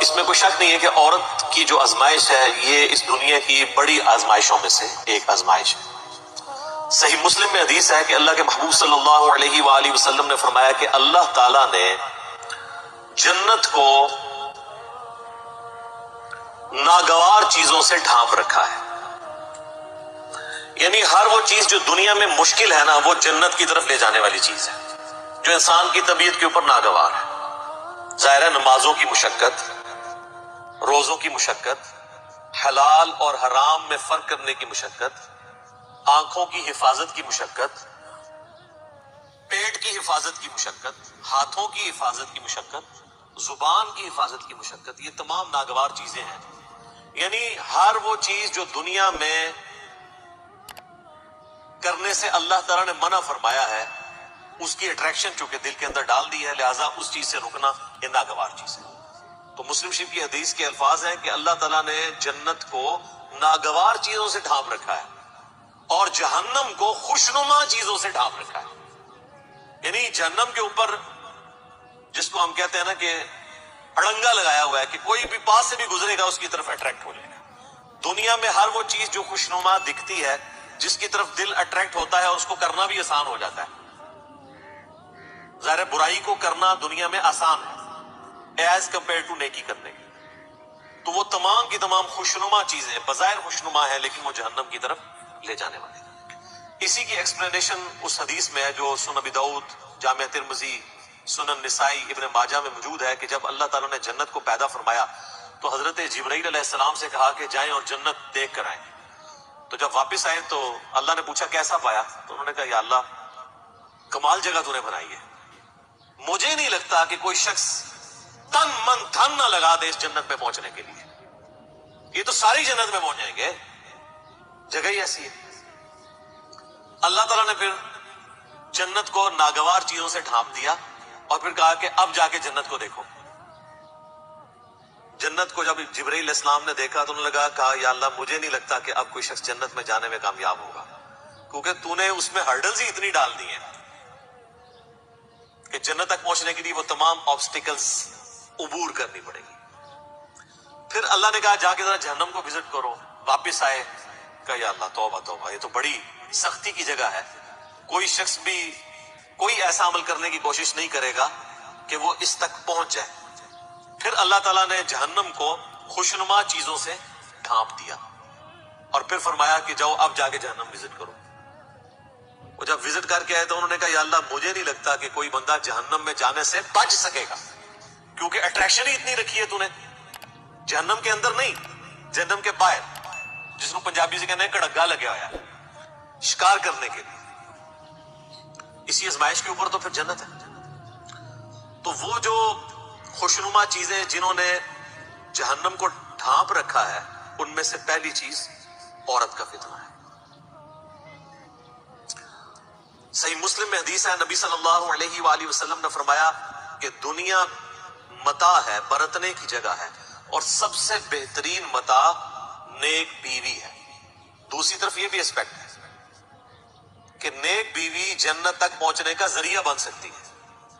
اس میں کوئی شک نہیں ہے کہ عورت کی جو آزمائش ہے یہ اس دنیا کی بڑی آزمائشوں میں سے ایک آزمائش ہے۔ صحیح مسلم میں حدیث ہے کہ اللہ کے محبوب صلی اللہ علیہ وآلہ وسلم نے فرمایا کہ اللہ تعالیٰ نے جنت کو ناگوار چیزوں سے ڈھانپ رکھا ہے، یعنی ہر وہ چیز جو دنیا میں مشکل ہے نا وہ جنت کی طرف لے جانے والی چیز ہے، جو انسان کی طبیعت کے اوپر ناگوار ہے۔ ظاہر ہے نمازوں کی مشقت، روزوں کی مشقت، حلال اور حرام میں فرق کرنے کی مشقت، آنکھوں کی حفاظت کی مشقت، پیٹ کی حفاظت کی مشقت، ہاتھوں کی حفاظت کی مشقت، زبان کی حفاظت کی مشقت، یہ تمام ناگوار چیزیں ہیں۔ یعنی ہر وہ چیز جو دنیا میں کرنے سے اللہ تعالیٰ نے منع فرمایا ہے، اس کی اٹریکشن چونکہ دل کے اندر ڈال دی ہے، لہٰذا اس چیز سے رکنا یہ ناگوار چیز ہے۔ تو مسلم شریف کی حدیث کے الفاظ ہیں کہ اللہ تعالیٰ نے جنت کو ناگوار چیزوں سے ڈھانپ رکھا ہے اور جہنم کو خوشنما چیزوں سے ڈھانپ رکھا ہے۔ یعنی جہنم کے اوپر جس کو ہم کہتے ہیں نا کہ اڑنگا لگایا ہوا ہے کہ کوئی بھی پاس سے بھی گزرے گا اس کی طرف اٹریکٹ ہو جائے گا۔ دنیا میں ہر وہ چیز جو خوشنما دکھتی ہے، جس کی طرف دل اٹریکٹ ہوتا ہے، اس کو کرنا بھی آسان ہو جاتا ہے۔ ظاہر برائی کو کرنا دنیا میں آسان ہے ایز کمپیئر ٹو نیکی کرنے کی، تو وہ تمام کی تمام خوشنما چیزیں بظاہر خوشنما ہے لیکن وہ جہنم کی طرف لے جانے والی ہے۔ اسی کی ایکسپلینیشن اس حدیث میں ہے جو سنن ابی داؤد، جامع ترمذی، سنن نسائی، ابن ماجہ میں موجود ہے کہ جب اللہ تعالیٰ نے جنت کو پیدا فرمایا تو حضرت جبرائیل علیہ السلام سے کہا کہ جائیں اور جنت دیکھ کر آئیں۔ تو جب واپس آئے تو اللہ نے پوچھا کیسا پایا؟ تو انہوں نے کہا یا اللہ کمال جگہ تو نے بنائی ہے، مجھے نہیں لگتا کہ کوئی شخص تن من دھن نہ لگا دے اس جنت میں پہنچنے کے لیے، یہ تو ساری جنت میں پہنچ جائیں گے، جگہ ہی ایسی ہے۔ اللہ تعالیٰ نے پھر جنت کو ناگوار چیزوں سے ڈھانپ دیا اور پھر کہا کہ اب جا کے جنت کو دیکھو۔ جنت کو جب جبرائیل علیہ السلام نے دیکھا تو انہوں نے کہا یا اللہ مجھے نہیں لگتا کہ اب کوئی شخص جنت میں جانے میں کامیاب ہوگا، کیونکہ تو نے اس میں ہرڈلز ہی اتنی ڈال دی ہیں کہ جنت تک پہنچنے کے لیے وہ تمام آبسٹیکلز عبور کرنی پڑے گی۔ پھر اللہ نے کہا جا کے ذرا جہنم کو وزٹ کرو۔ واپس آئے، کہا یا اللہ توبہ توبہ، یہ تو بڑی سختی کی جگہ ہے، کوئی شخص بھی کوئی ایسا عمل کرنے کی کوشش نہیں کرے گا کہ وہ اس تک پہنچ جائے۔ پھر اللہ تعالیٰ نے جہنم کو خوشنما چیزوں سے ڈھانپ دیا اور پھر فرمایا کہ جاؤ اب جا کے جہنم وزٹ کرو۔ وہ جب وزٹ کر کے آئے تو انہوں نے کہا یا اللہ مجھے نہیں لگتا کہ کوئی بندہ جہنم میں جانے سے بچ سکے گا، کیونکہ اٹریکشن ہی اتنی رکھی ہے تو نے، جہنم کے اندر نہیں، جہنم کے باہر، جس کو پنجابی سے کہنے ہیں کڑگا لگیا ہوا ہے شکار کرنے کے لیے۔ اسی ازمائش کے اوپر تو پھر جنت ہے۔ تو وہ جو خوشنما چیزیں جنہوں نے جہنم کو ڈھانپ رکھا ہے، ان میں سے پہلی چیز عورت کا فتنہ ہے۔ صحیح مسلم میں حدیث ہے، نبی صلی اللہ علیہ وآلہ وسلم نے فرمایا کہ دنیا متاع ہے، برتنے کی جگہ ہے، اور سب سے بہترین متاع نیک بیوی ہے۔ دوسری طرف یہ بھی اسپیکٹ ہے کہ نیک بیوی جنت تک پہنچنے کا ذریعہ بن سکتی ہے۔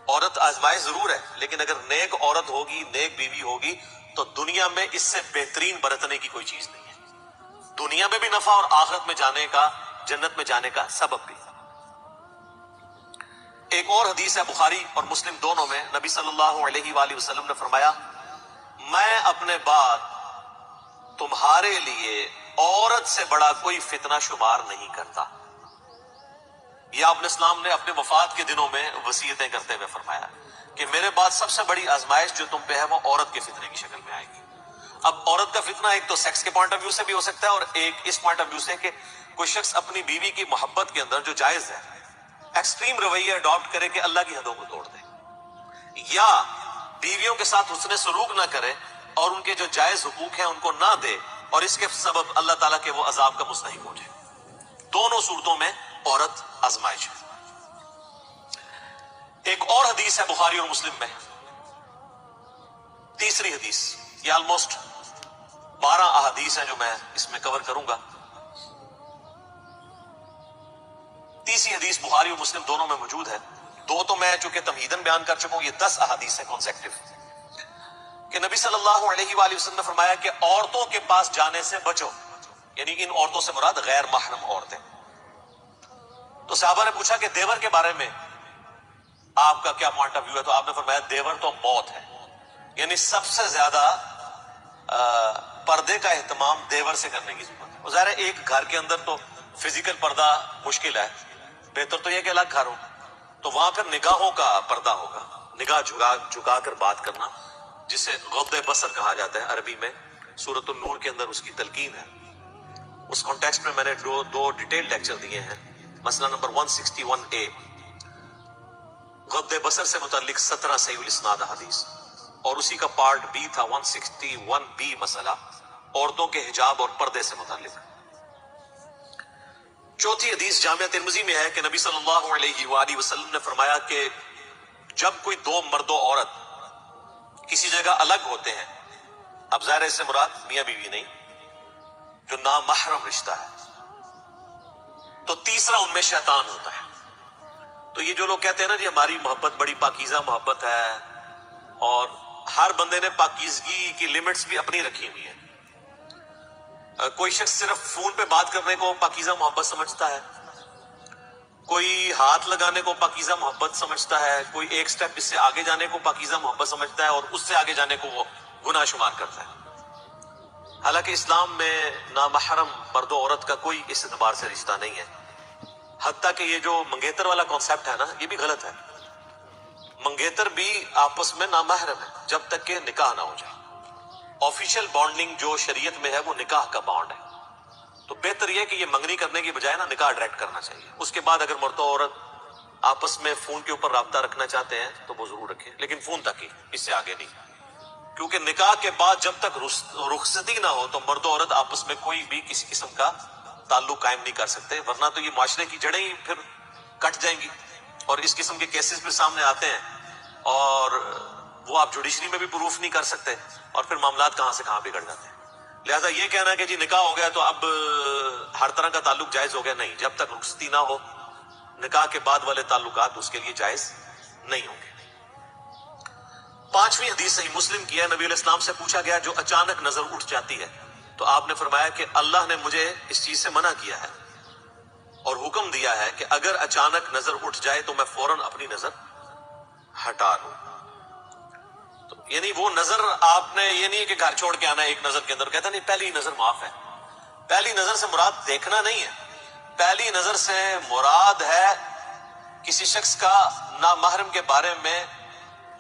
عورت آزمائش ضرور ہے، لیکن اگر نیک عورت ہوگی، نیک بیوی ہوگی، تو دنیا میں اس سے بہترین برتنے کی کوئی چیز نہیں ہے، دنیا میں بھی نفع اور آخرت میں جانے کا، جنت میں جانے کا سبب بھی۔ ایک اور حدیث ہے بخاری اور مسلم دونوں میں، نبی صلی اللہ علیہ وآلہ وسلم نے فرمایا میں اپنے بعد تمہارے لیے عورت سے بڑا کوئی فتنہ شمار نہیں کرتا۔ یہ آپ اسلام نے اپنے وفات کے دنوں میں وصیتیں کرتے ہوئے فرمایا کہ میرے بعد سب سے بڑی آزمائش جو تم پہ ہے وہ عورت کے فتنے کی شکل میں آئے گی۔ اب عورت کا فتنہ ایک تو سیکس کے پوائنٹ آف ویو سے بھی ہو سکتا ہے، اور ایک اس پوائنٹ آف ویو سے کہ کوئی شخص اپنی بیوی کی محبت کے اندر جو جائز ہے ایکسٹریم رویہ اڈاپٹ کرے کہ اللہ کی حدوں کو توڑ دے، یا بیویوں کے ساتھ حسن سلوک نہ کرے اور ان کے جو جائز حقوق ہیں ان کو نہ دے، اور اس کے سبب اللہ تعالیٰ کے وہ عذاب کا مستحق ہو جائے۔ دونوں صورتوں میں عورت آزمائش ہے۔ ایک اور حدیث ہے بخاری اور مسلم میں، تیسری حدیث، یہ آلموسٹ 12 احادیث ہیں جو میں اس میں کور کروں گا۔ تیسری حدیث بخاری اور مسلم دونوں میں موجود ہے، دو تو میں چونکہ تمہیداً بیان کر چکا ہوں، یہ 10 احادیث ہیں کانسیکٹیو، کہ کہ نبی صلی اللہ علیہ وآلہ وسلم نے فرمایا کہ عورتوں کے پاس جانے سے بچو، یعنی ان عورتوں سے مراد غیر محرم عورتیں۔ تو صحابہ نے پوچھا کہ دیور کے بارے میں آپ کا کیا پوائنٹ آف ویو ہے؟ تو آپ نے فرمایا دیور تو موت ہے، یعنی سب سے زیادہ پردے کا اہتمام دیور سے کرنے کی ضرورت ہے۔ ظاہر ہے ایک گھر کے اندر تو فزیکل پردہ مشکل ہے، بہتر تو یہ کہ الگ گھر ہو، تو وہاں پھر نگاہوں کا پردہ ہوگا، نگاہ جھکا کر بات کرنا، جسے غض بصر کہا جاتا ہے عربی میں۔ سورۃ النور کے اندر اس کی تلقین ہے۔ اس کانٹیکسٹ میں نے دو ڈیٹیل لیکچر دیے ہیں۔ مسئلہ نمبر 161A، غض بصر سے متعلق 17 صحیح الاسناد حدیث، اور اسی کا پارٹ B تھا 161B، مسئلہ عورتوں کے حجاب اور پردے سے متعلق۔ چوتھی حدیث جامعہ ترمذی میں ہے کہ نبی صلی اللہ علیہ وآلہ وسلم نے فرمایا کہ جب کوئی دو مرد و عورت کسی جگہ الگ ہوتے ہیں، اب ظاہر اس سے مراد میاں بیوی نہیں، جو نامحرم رشتہ ہے، تو تیسرا ان میں شیطان ہوتا ہے۔ تو یہ جو لوگ کہتے ہیں نا جی ہماری محبت بڑی پاکیزہ محبت ہے، اور ہر بندے نے پاکیزگی کی لیمٹس بھی اپنی رکھی ہوئی ہیں۔ کوئی شخص صرف فون پہ بات کرنے کو پاکیزہ محبت سمجھتا ہے، کوئی ہاتھ لگانے کو پاکیزہ محبت سمجھتا ہے، کوئی ایک سٹیپ اس سے آگے جانے کو پاکیزہ محبت سمجھتا ہے، اور اس سے آگے جانے کو وہ گناہ شمار کرتا ہے۔ حالانکہ اسلام میں نامحرم مرد و عورت کا کوئی اس اعتبار سے رشتہ نہیں ہے۔ حتیٰ کہ یہ جو منگیتر والا کانسیپٹ ہے نا، یہ بھی غلط ہے۔ منگیتر بھی آپس میں نامحرم ہے جب تک کہ نکاح نہ ہو جائے۔ آفیشیل بانڈنگ جو شریعت میں ہے وہ نکاح کا بانڈ ہے، تو بہتر یہ کہ یہ منگنی کرنے کی بجائے نا نکاح ڈائریکٹ کرنا چاہیے۔ اس کے بعد اگر مرد و عورت آپس میں فون کے اوپر رابطہ رکھنا چاہتے ہیں تو وہ ضرور رکھیں، لیکن فون تک ہی، اس سے آگے نہیں، کیونکہ نکاح کے بعد جب تک رخصتی نہ ہو تو مرد و عورت آپس میں کوئی بھی کسی قسم کا تعلق قائم نہیں کر سکتے، ورنہ تو یہ معاشرے کی جڑیں ہی پھر کٹ جائیں گی، اور اس قسم کے کیسز پھر سامنے آتے ہیں، اور وہ آپ جوڈیشری میں بھی پروف نہیں کر سکتے، اور پھر معاملات کہاں سے کہاں بگڑ جاتے ہیں۔ لہذا یہ کہنا کہ جی نکاح ہو گیا تو اب ہر طرح کا تعلق جائز ہو گیا، نہیں، جب تک رخصتی نہ ہو نکاح کے بعد والے تعلقات اس کے لیے جائز نہیں ہوں گے۔ پانچویں حدیث صحیح مسلم کی ہے، نبی علیہ السلام سے پوچھا گیا جو اچانک نظر اٹھ جاتی ہے، تو آپ نے فرمایا کہ اللہ نے مجھے اس چیز سے منع کیا ہے اور حکم دیا ہے کہ اگر اچانک نظر اٹھ جائے تو میں فوراً اپنی نظر ہٹا لوں۔ تو یعنی وہ نظر آپ نے یہ نہیں کہ گھر چھوڑ کے آنا ہے ایک نظر کے اندر، کہتا نہیں پہلی نظر معاف ہے۔ پہلی نظر سے مراد دیکھنا نہیں ہے، پہلی نظر سے مراد ہے کسی شخص کا نامحرم کے بارے میں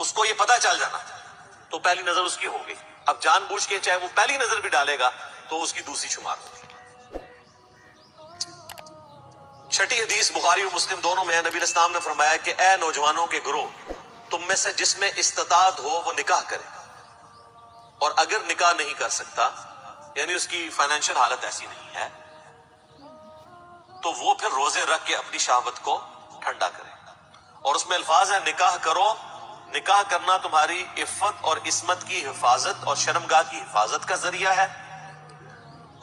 اس کو یہ پتا چل جانا، تو پہلی نظر اس کی ہوگی۔ اب جان بوجھ کے چاہے وہ پہلی نظر بھی ڈالے گا تو اس کی دوسری شمار ہوگی۔ چھٹی حدیث بخاری اور مسلم دونوں میں ہے، نبی علیہ السلام نے فرمایا کہ اے نوجوانوں کے گروہ، تم میں سے جس میں استطاعت ہو وہ نکاح کرے، اور اگر نکاح نہیں کر سکتا، یعنی اس کی فائنینشیل حالت ایسی نہیں ہے، تو وہ پھر روزے رکھ کے اپنی شہوت کو ٹھنڈا کرے۔ اور اس میں الفاظ ہے نکاح کرو، نکاح کرنا تمہاری عفت اور عصمت کی حفاظت اور شرمگاہ کی حفاظت کا ذریعہ ہے،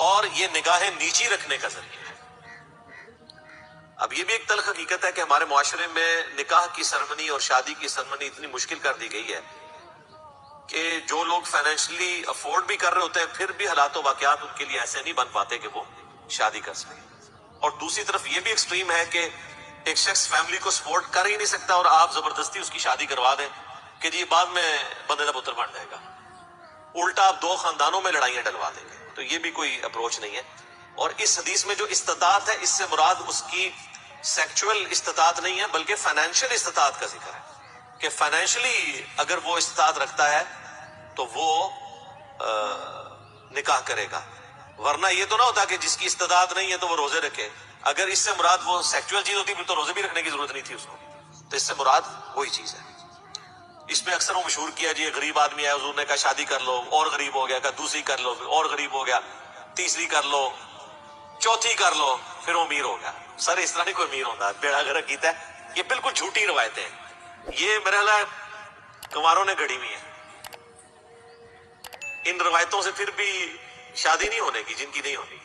اور یہ نگاہیں نیچی رکھنے کا ذریعہ ہے۔ اب یہ بھی ایک تلخ حقیقت ہے کہ ہمارے معاشرے میں نکاح کی سرمنی اور شادی کی سرمنی اتنی مشکل کر دی گئی ہے کہ جو لوگ فائنینشلی افورڈ بھی کر رہے ہوتے ہیں پھر بھی حالات و واقعات ان کے لیے ایسے نہیں بن پاتے کہ وہ شادی کر سکیں۔ اور دوسری طرف یہ بھی ایکسٹریم ہے کہ ایک شخص فیملی کو سپورٹ کر ہی نہیں سکتا اور آپ زبردستی اس کی شادی کروا دیں کہ جی بعد میں بندے کا پتر بن جائے گا، الٹا آپ دو خاندانوں میں لڑائیاں ڈلوا دیں گے، تو یہ بھی کوئی اپروچ نہیں ہے۔ اور اس حدیث میں جو استطاعت ہے اس سے مراد اس کی سیکچول استطاعت نہیں ہے بلکہ فائنینشیل استطاعت کا ذکر ہے، کہ فائنینشلی اگر وہ استطاعت رکھتا ہے تو وہ نکاح کرے گا، ورنہ یہ تو نہ ہوتا کہ جس کی استطاعت نہیں ہے تو وہ روزے رکھے۔ اگر اس سے مراد وہ سیکچول چیز ہوتی تو روزے بھی رکھنے کی ضرورت نہیں تھی اس کو، تو اس سے مراد وہی چیز ہے۔ اس میں اکثر وہ مشہور کیا جی غریب آدمی ہے، حضور نے کہا شادی کر لو، اور غریب ہو گیا، کہا دوسری کر لو، پھر اور غریب ہو گیا، تیسری کر لو، چوتھی کر لو، پھر وہ امیر ہو گیا۔ سر اس طرح نہیں کوئی امیر ہوتا، بیڑا گرک کیتا ہے، یہ بالکل جھوٹی روایتیں ہیں، یہ میرا خیال ہے کماروں نے گھڑی ہوئی ہیں۔ ان روایتوں سے پھر بھی شادی نہیں ہونے کی جن کی نہیں ہونی۔